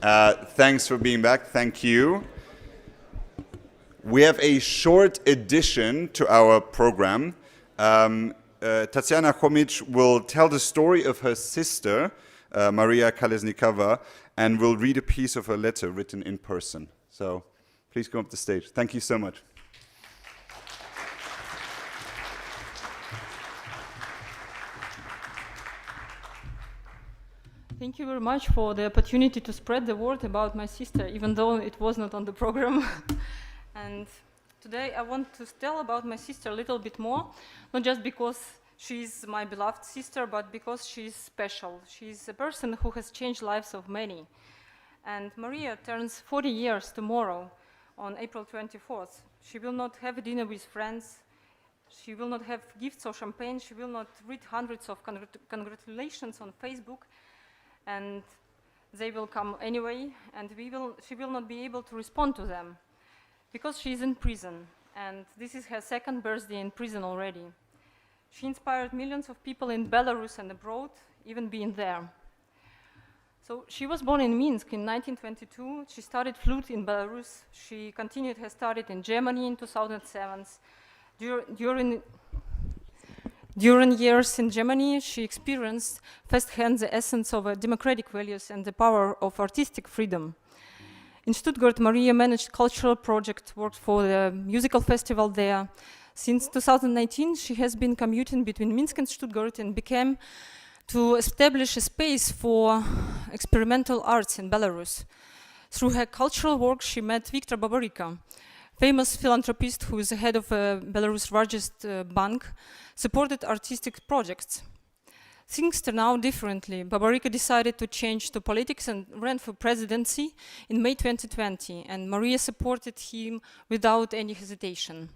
Thanks for being back. Thank you. We have a short addition to our program. Tatsiana Khomich will tell the story of her sister, Maria Kalesnikava, and will read a piece of her letter written in person. So please come up the stage. Thank you so much. Thank you very much for the opportunity to spread the word about my sister, even though it was not on the program. And today I want to tell about my sister a little bit more, not just because she's my beloved sister, but because she's special. She's a person who has changed lives of many. And Maria turns 40 years tomorrow on April 24th. She will not have a dinner with friends. She will not have gifts or champagne. She will not read hundreds of congratulations on Facebook. And they will come anyway, and she will not be able to respond to them because she is in prison, and this is her second birthday in prison already. She inspired millions of people in Belarus and abroad, even being there. So she was born in Minsk in 1922. She studied flute in Belarus. She continued her studies in Germany in 2007. During years in Germany, she experienced firsthand the essence of democratic values and the power of artistic freedom. In Stuttgart, Maria managed cultural projects, worked for the musical festival there. Since 2019, she has been commuting between Minsk and Stuttgart and began to establish a space for experimental arts in Belarus. Through her cultural work, she met Viktar Babaryka, famous philanthropist who is the head of Belarus' largest bank, supported artistic projects. Things turned out differently. Babaryka decided to change to politics and ran for presidency in May 2020, and Maria supported him without any hesitation.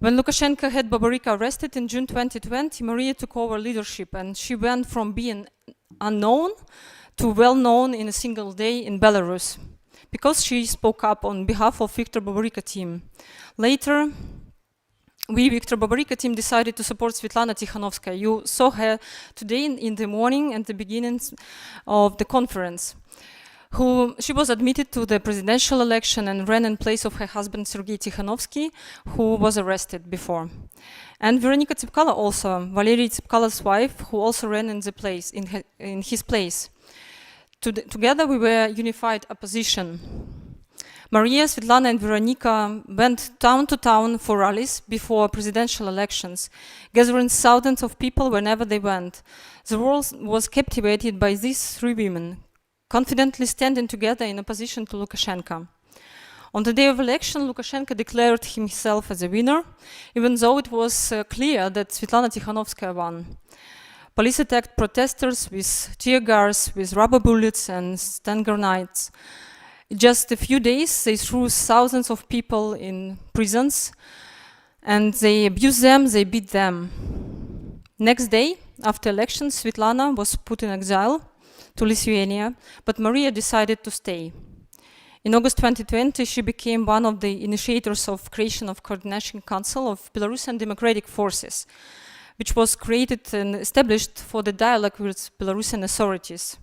When Lukashenko had Babaryka arrested in June 2020, Maria took over leadership, and she went from being unknown to well-known in a single day in Belarus, because she spoke up on behalf of Viktar Babaryka team. Later, we, Viktar Babaryka team, decided to support Svetlana Tikhanovskaya. You saw her today in the morning at the beginning of the conference. She was admitted to the presidential election and ran in place of her husband Sergei Tikhanovsky, who was arrested before. And Veronika Tsepkalo also, Valery Tsepkalo's wife, who also ran in his place. Together we were unified opposition. Maria, Svetlana and Veronika went town to town for rallies before presidential elections, gathering thousands of people whenever they went. The world was captivated by these three women, confidently standing together in opposition to Lukashenko. On the day of election, Lukashenko declared himself as a winner, even though it was clear that Svetlana Tikhanovskaya won. Police attacked protesters with tear gas, with rubber bullets and stun grenades. In just a few days, they threw thousands of people in prisons, and they abused them, they beat them. Next day, after elections, Svetlana was put in exile to Lithuania, but Maria decided to stay. In August 2020, she became one of the initiators of creation of Coordination Council of Belarusian Democratic Forces, which was created and established for the dialogue with Belarusian authorities.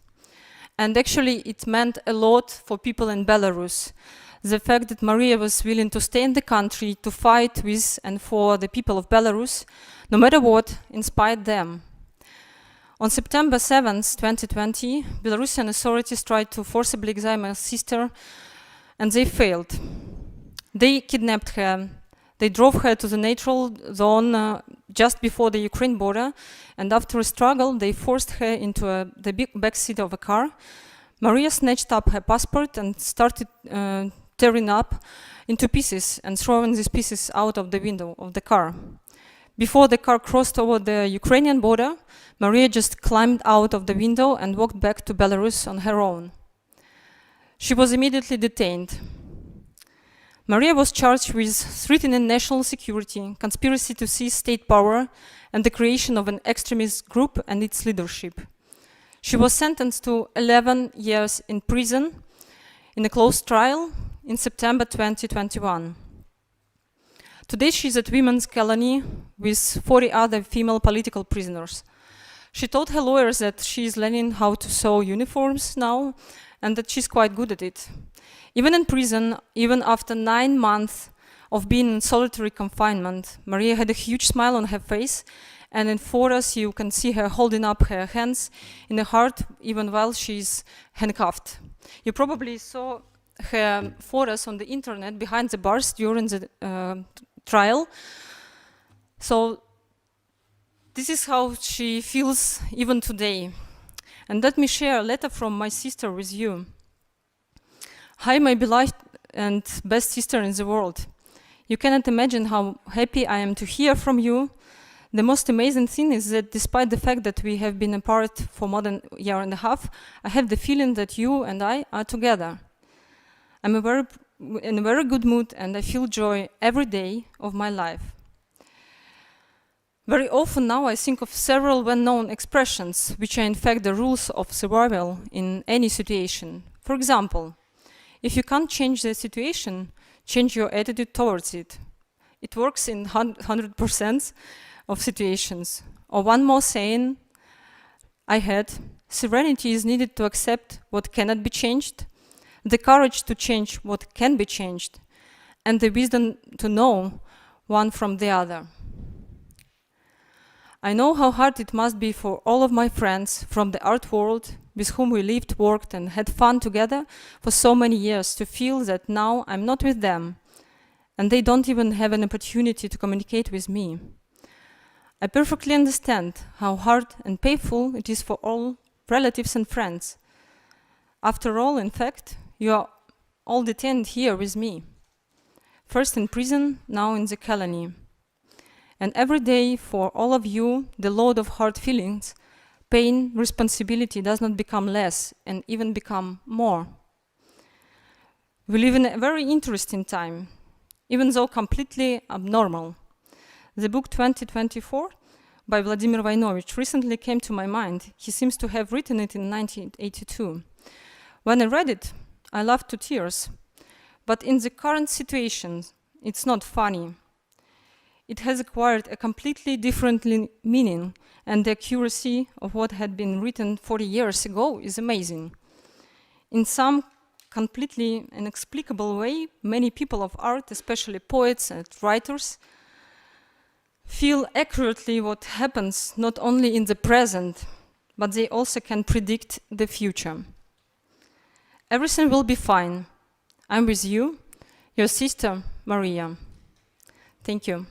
And actually, it meant a lot for people in Belarus. The fact that Maria was willing to stay in the country to fight with and for the people of Belarus, no matter what, inspired them. On September 7th, 2020, Belarusian authorities tried to forcibly exile my sister, and they failed. They kidnapped her. They drove her to the neutral zone just before the Ukraine border, and after a struggle, they forced her into the big backseat of a car. Maria snatched up her passport and started tearing up into pieces and throwing these pieces out of the window of the car. Before the car crossed over the Ukrainian border, Maria just climbed out of the window and walked back to Belarus on her own. She was immediately detained. Maria was charged with threatening national security, conspiracy to seize state power, and the creation of an extremist group and its leadership. She was sentenced to 11 years in prison in a closed trial in September 2021. Today she is at women's colony with 40 other female political prisoners. She told her lawyers that she is learning how to sew uniforms now, and that she's quite good at it. Even in prison, even after 9 months of being in solitary confinement, Maria had a huge smile on her face, and in photos you can see her holding up her hands in the heart even while she's handcuffed. You probably saw her photos on the internet behind the bars during the trial. So this is how she feels even today. And let me share a letter from my sister with you. Hi, my beloved and best sister in the world. You cannot imagine how happy I am to hear from you. The most amazing thing is that despite the fact that we have been apart for more than a year and a half, I have the feeling that you and I are together. I'm in a very good mood and I feel joy every day of my life. Very often now I think of several well-known expressions, which are in fact the rules of survival in any situation. For example, if you can't change the situation, change your attitude towards it. It works in 100% of situations. Or one more saying I had, serenity is needed to accept what cannot be changed, the courage to change what can be changed, and the wisdom to know one from the other. I know how hard it must be for all of my friends from the art world with whom we lived, worked, and had fun together for so many years to feel that now I'm not with them, and they don't even have an opportunity to communicate with me. I perfectly understand how hard and painful it is for all relatives and friends. After all, in fact, you are all detained here with me. First in prison, now in the colony. And every day for all of you, the load of hard feelings, pain, responsibility does not become less and even become more. We live in a very interesting time, even though completely abnormal. The book 2024 by Vladimir Voinovich recently came to my mind. He seems to have written it in 1982. When I read it, I laughed to tears. But in the current situation, it's not funny. It has acquired a completely different meaning, and the accuracy of what had been written 40 years ago is amazing. In some completely inexplicable way, many people of art, especially poets and writers, feel accurately what happens not only in the present, but they also can predict the future. Everything will be fine. I'm with you, your sister, Maria. Thank you.